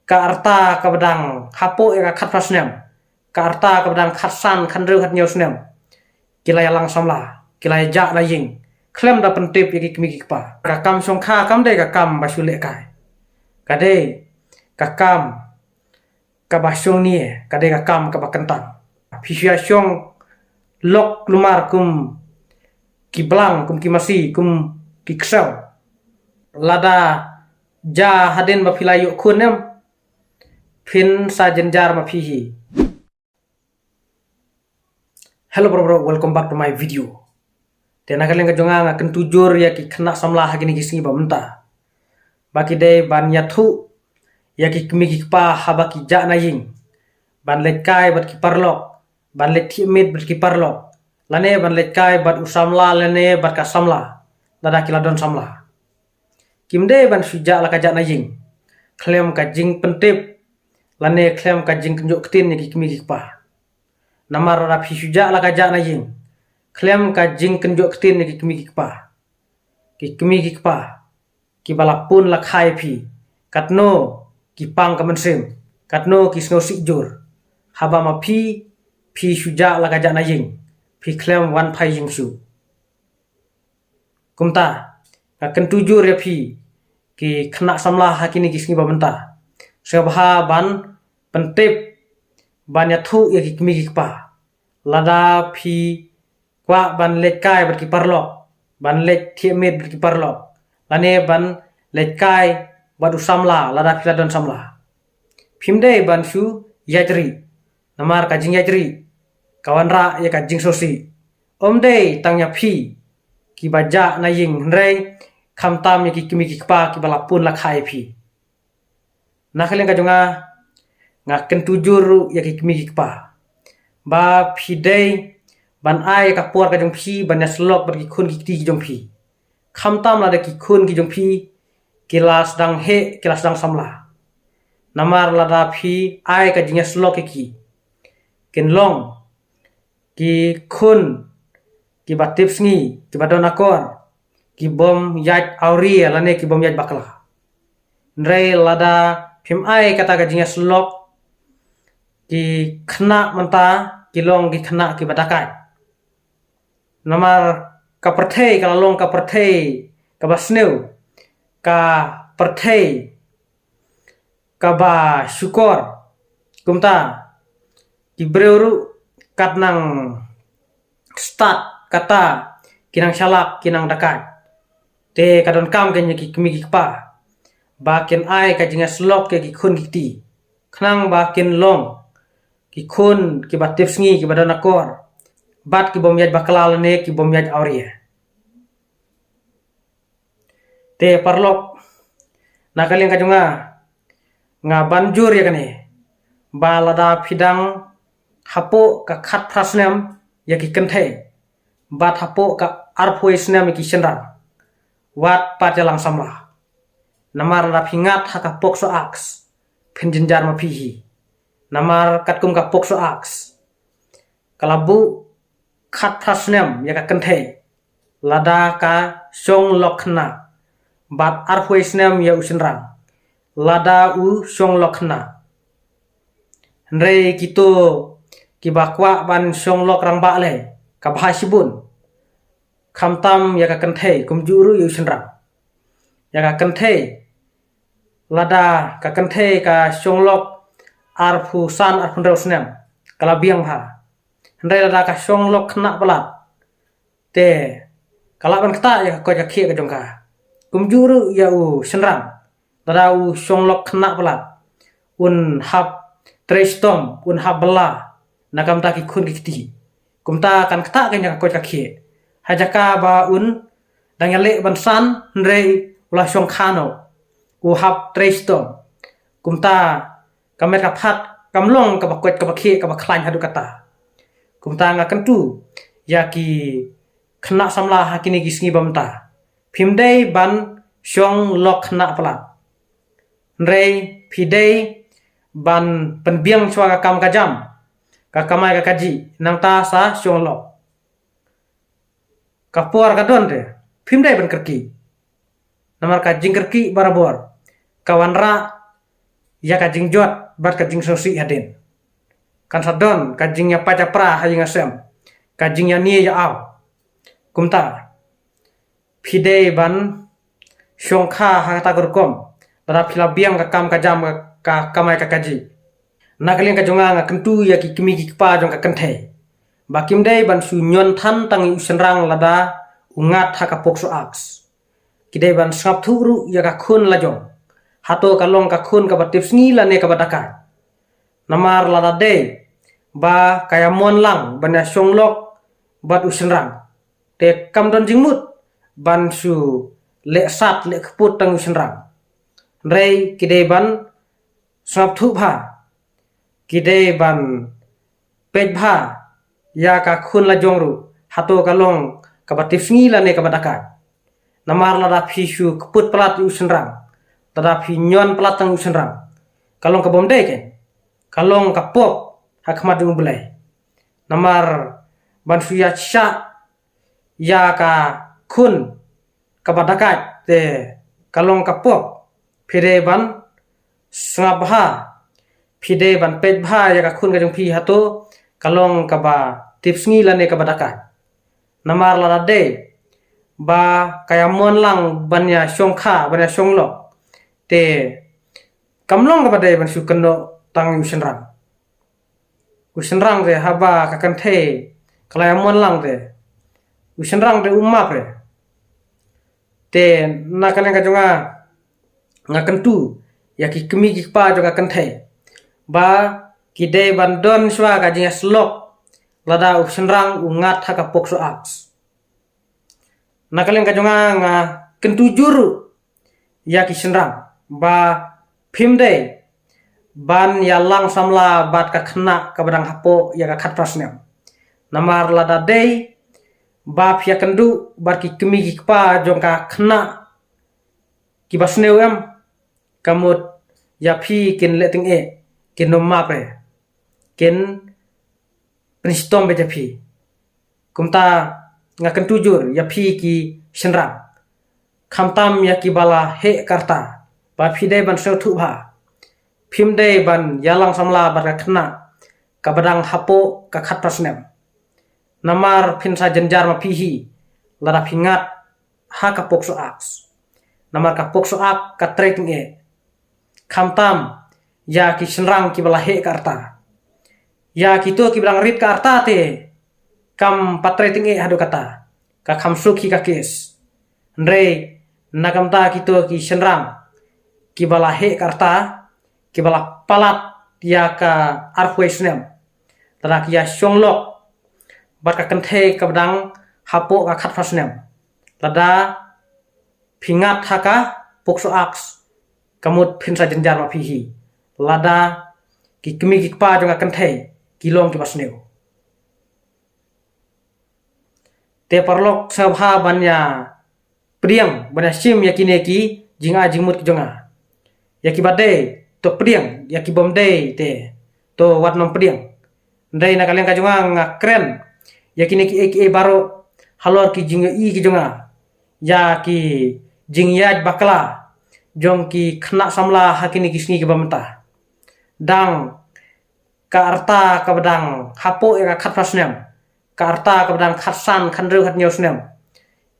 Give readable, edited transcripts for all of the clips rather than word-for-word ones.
ka arta ka badang hapo ya ka khat prasnem ka arta ka badang khatsan khandru khat nyosnem kilaya lang samla kilaya ja la ying klem da pentip yaki kmi pa ka kam song kha kam de ka kam basule kai ka de ka kam ka basong ni ka de ka kam ka bakentang phisia syong lok lumar kum kiblang kum kimasi kum kiksau lada ja haden ma philayu khunem phin sa jenjar ma phihi. Hello bro, welcome back to my video. Tena kalian kejonga akan tujur ya ki kena samlah gini gisni bamenta. Baki de ban yathu ya ki kmi ki pa habaki ja na ying. Ban let kai bat ki parlok, ban let timid bat ki parlok. Lane ban let kai bat usamla lane bat ka samla. Lada kiladon samla. Kimde ban suja la ka ja na ying. Klem ka jing pentip lane klem ka jing kenjuk ketin ya ki kmi ki pa. Namar rapi suja la ka ja na ying. Klem ka jing kenjuk ketin ki kmi ki pa. Ki kmi ki pa. Ki balapun la khai pi. Katno ki pang ka mensim. Katno ki sno sikjur. Haba ma pi suja la ka ja na ying. Pi klem wan pai ying su. Kumta ka kentujur ya pi ki kena samlah hakini kisni bamenta. Sebha ban pentip ban yathu ya ki kmi ki pa. Lada pi kwa ban let kai ber ki parlok ban let thiemit ber ki parlok lane ban let kai badu samla lada philadon samla phimde ban su yajri namar kajing yajri kawan ra ya kajing sosi omde tangnya phi ki baja na ying rei khamtam ya ki kimi ki pa ki balapun la khai phi nakhalen kajonga ngaken tujur ya ki kimi ki pa ba phidei ban ai ka por ka jong phi ban yaslok ber ki khun ki ti jong phi khamtam la de ki khun ki jong phi kilas dang he kilas dang samla namar la da phi ai ka jing yaslok ki ken long ki khun ki batip sngi ki badon akor ki bom yat auri la ne ki bom yat bakla nrei la da phim ai kata ka jing yaslok ki khna manta ki long ki khna ki batakai namar ka perthei ka long ka perthei ka basneu ka perthei ka ba syukor kumta ki breuru katnang start kata kinang shalak kinang dakat te kadon kam kenya ki kmi ki pa ba ken ai ka jinga slok ke ki khun ki ti khnang ba ken long ki khun ki batip sngi ki badana kor bat ki bom yaj baklal ne ki bom yaj auria te parlok nakaleng kajunga nga banjur ya kane balada phidang hapo ka khat prasnem ya ki kenthe bat hapo ka arpoisnem ki senra wat patelang samla namar la phingat haka pokso aks phenjinjar ma phihi namar katkum ka pokso aks kalabu khat prasnem ya ka kenthe lada ka song lokna bat arpoisnem ya usenrang lada u song lokna nrei kito ki bakwa ban song lok rang ba le ka bhasibun khamtam ya ka kenthe kumjuru yu senrang ya ka kenthe lada ka kenthe ka song lok arfu san arfun rausnem kala biang bha nrei lada ka song lok khna balat te kala ban kta ya ko ja khie ka jongka kumjuru ya u senrang lada u song lok khna balat un hab trestom un hab bala nakam ta ki khun ki ti kumta kan kta kanya ko ja khie hajaka ba un dangale ban san nrei ula song khano u hab trestom kumta kamet ka phat kamlong ka bakwet ka bakhe ka bakhlain hadu kata kumta nga kentu ya ki khna samla hakini gisngi bamta phimdei ban syong lok khna plat nrei phidei ban penbiang chwa ka kam ka jam ka kamai ka kaji nang ta sa syong lok ka por ka don re phimdei ban kerki namar ka jing kerki barabor kawan ra ya kajing jot bat kajing sosi hadin kan sadon kajing ya paca pra hayang asem kajing ya nie ya aw kumta pide ban syongkha hata gorkom dara phila biang ka kam ka jam ka kamai ka kaji nakaleng ka jonga nga kentu ya ki kimi ki pa jong ka kenthe bakim dei ban su nyon than tang usenrang lada ungat ha ka pokso aks kidei ban sap thuru ya ka khun la jong hato kalong ka khun ka batip sngi la ne ka bataka namar lada de ba kaya mon lang banya songlok bat usenrang te kam don jingmut ban su le sat le khput tang usenrang rei kidei ban sap thu bha kidei ban pej bha ya ka khun la jongru hato kalong ka batip sngi la ne ka bataka namar lada phisu khput plat usenrang tada phi nyon pelatang usenrang kalong ka bomdai ken kalong ka pop hakmat dung belai namar ban suya cha ya ka khun ka badakat te kalong ka pop phire ban sngabha phide ban pet bha ya ka khun ka jong phi hato kalong ka ba tipsngi la ne ka badakat namar la de ba kaya mon lang banya syongkha banya syonglok te kamlong ka badai ban su keno tang usenrang de haba ka kanthe kalaya mon lang de usenrang de umma pre te nakaleng ka jonga nga kentu ya ki kemi ki pa joka kanthe ba ki de ban don swa ka jinga slok lada usenrang ungat ha ka pokso aks nakaleng ka jonga nga kentu juru ya ki senrang ba phimde ban ya lang samla bat ka khna ka badang hapo ya ka khat prasnem namar lada dei ba phya kendu bat ki kemi ki pa jong ka khna ki basneu em kamut ya phi kin leting e kin no ma pre kin prinstom be phi kumta nga kentu jur ya phi ki senrang khamtam ya ki bala he karta ba phide ban so thu bha phimde ban yalang samla ba khna ka badang hapo ka khat prasnem namar phinsa jenjar ma phihi lada phingat ha ka pokso aks namar ka pokso ak ka trek nge khamtam ya ki senrang ki bala he karta ya ki to ki blang rit karta te kam patreting e hadu kata ka khamsukhi ka kes ndre nakamta ki to ki senrang ki bala he karta ki bala palat ya ka arhuesnem tada ki ya songlok bat ka kenthe ka badang hapo ka khat fasnem tada phingat haka pokso aks kamut phinsa jenjar ma phihi lada ki kemi ki pa jonga kenthe kilong ki basneu te parlok sabha banya priang banya sim yakine ki jinga jingmut ki jonga yaki bade to priang yaki bomde te to watnom priang ndai na kaleng ka jonga nga kren yakine ki ek baro halor ki jinga i ki jonga ya ki jingyaj bakla jong ki khna samla hakini kisni ki bamta dang ka arta ka badang hapo e ka khat prasnem ka arta ka badang khatsan khandru khat nyosnem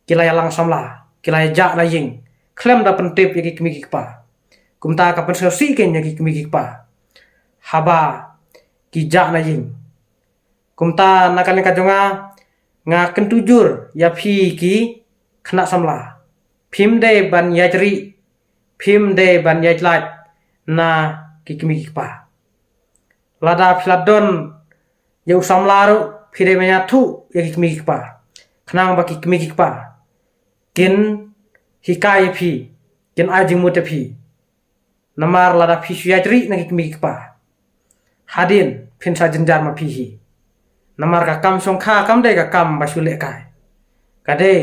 kilaya lang samla kilaya ja la ying klem da pentip yaki kemi ki pa kumta ka pen si ken yaki kemi ki pa haba ki ja na ying kumta nakaleng ka jonga nga kentujur ya phi ki khna samla phimde ban yajri phimde ban yajlat na ki kemi ki pa lada philadon yau samlaru phire menya thu yaki kemi ki pa khnang ba ki kemi ki pa kin hikai phi kin ajing mute phi namar lada phi yajri na ki kemi ki pa hadin phinsa jenjar ma phi hi namar ka kam songkha kam de ka kam basule kai kade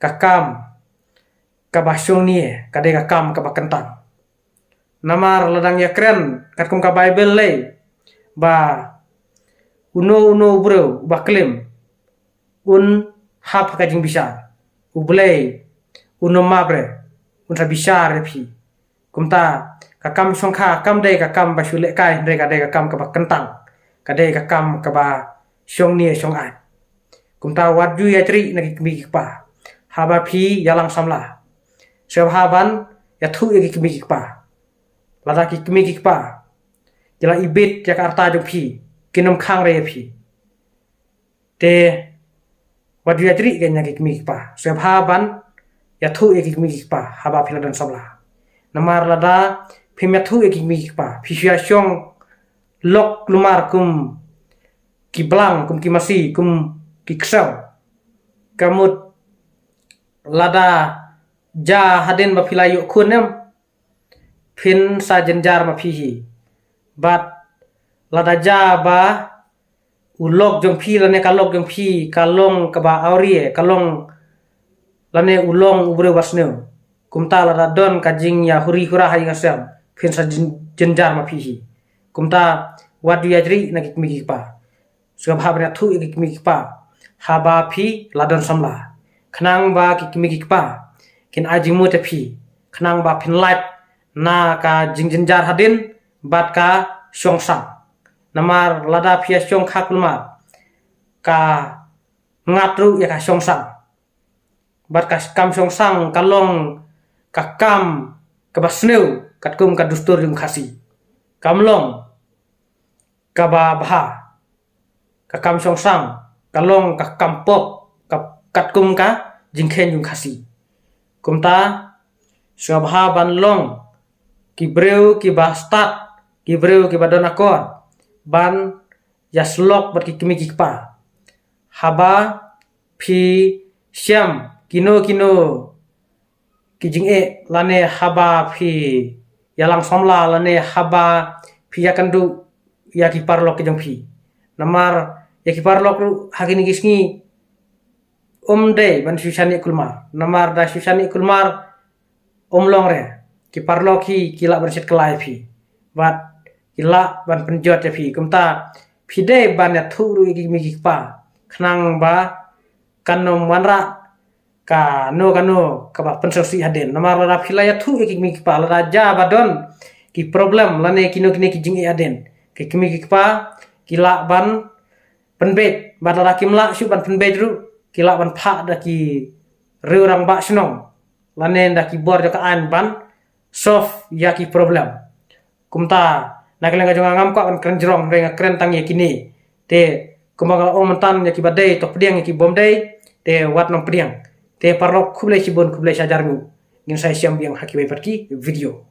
ka kam ka basung ni kade ka kam ka bakentang namar ladang ya kren kat kum ka bible le ba uno bro ba klim un hap ka jing bisa ublei uno mabre unta bisa repi kumta kakam songkha kam dei kakam ba shule kai dei ka dei kakam ka ba kentang ka dei kakam ka ba shong nie shong ai kumta wat ju ya tri na ki pa haba phi yalang samla sebhaban ya thu ki pa lada ki pa jala ibit jakarta jong phi kinom khang re phi te wat ju ya tri ke nya ki pa sebhaban ya thu ki pa haba phi ladan samla namar lada phi me thu ki pa phi sia shong lok lumar kum ki blang kum ki masi kum ki ksau kamut lada ja haden ba philayo khunem phin sa jenjar ma phi bat lada ja ba ulok jong phi lane kalok jong phi kalong ka ba aurie kalong lane ulong ubre wasne kumta lada don ka jing ya huri hura hai ngasam phin sa jenjar ma phi kumta wadu yajri na ki pa subhabna thu ki pa haba phi ladon samla khnang ba ki pa kin ajimu te phi khnang ba phin light na ka jingjar hadin bat ka songsang namar lada phi song khakulma ka ngatru ya ka songsang bat ka kam songsang kalong ka kam ka basneu katkum ka dustur yung khasi kamlong ka ba bha ka kam songsang kalong ka kampop ka katkum ka jingkhen yung khasi kumta swabha banlong ki breu ki bastat ki breu ki badon akor ban yaslok bat ki kimi pa haba phi syam kino ki jinge lane haba phi yalang somla lane haba phi yakandu ya ki parlok ki jong phi namar ya ki parlok ru hakini gisngi de ban susani kulmar namar da susani kulmar long re ki parlok hi kila berset kelai phi bat kila ban penjot ya phi kumta phi de ban ya thuru ki pa khnang ba kanom wanra ka no ka ba pensosi haden namar la phila ya thu ki pa la ja badon ki problem lane kino ki jingi aden ki pa kila ban penbet badara kimla su ban penbet ru kila ban pha da ki reurang ba snong lane da ki bor ka an ban solve ya ki problem kumta naklenga jonga ngam ka ban krenjrong renga kren tang ye kini te kumaga omentan ya ki badai to pediang ki bomdai te wat nom pediang te parlok kublai sibon kublai sajarmu ngin sai siam biang hakibai perki video